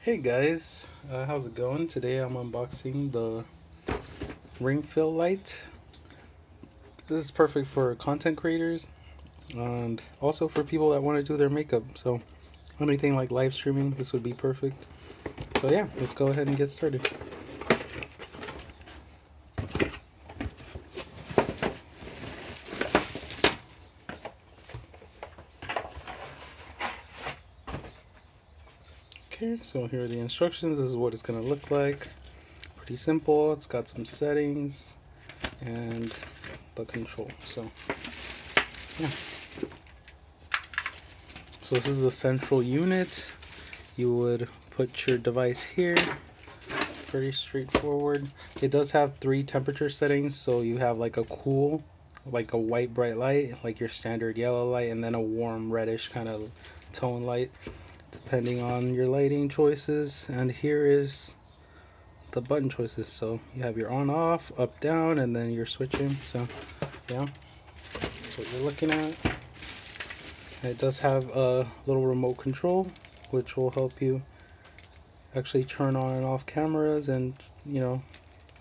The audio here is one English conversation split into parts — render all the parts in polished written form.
Hey guys, how's it going? Today I'm unboxing the ring fill light. This is perfect for content creators and also for people that want to do their makeup. So anything like live streaming, this would be perfect. So yeah, let's go ahead and get started. Okay, so here are the instructions. This is what it's going to look like. Pretty simple. It's got some settings and the control. So yeah. So this is the central unit. You would put your device here. Pretty straightforward. It does have 3 temperature settings, so you have like a cool, like a white bright light, like your standard yellow light, and then a warm reddish kind of tone light, depending on your lighting choices. And here is the button choices. So you have your on off, up down, and then you're switching. So yeah, that's what you're looking at. And it does have a little remote control, which will help you actually turn on and off cameras, and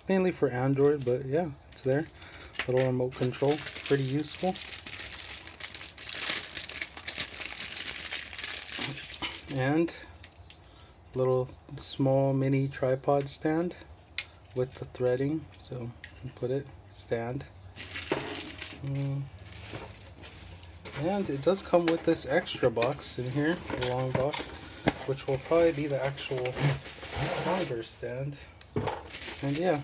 mainly for Android, but yeah, it's there. Little remote control, pretty useful. And little small mini tripod stand with the threading, so you put it, stand. And it does come with this extra box in here, a long box, which will probably be the actual monitor stand. And yeah,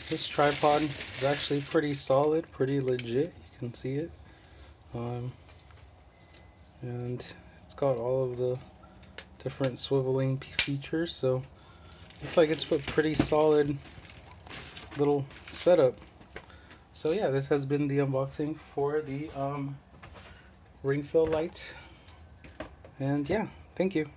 this tripod is actually pretty solid, pretty legit. You can see it. And it's got all of the different swiveling features, so it's like it's a pretty solid little setup. So yeah, this has been the unboxing for the ring fill light. And yeah, thank you.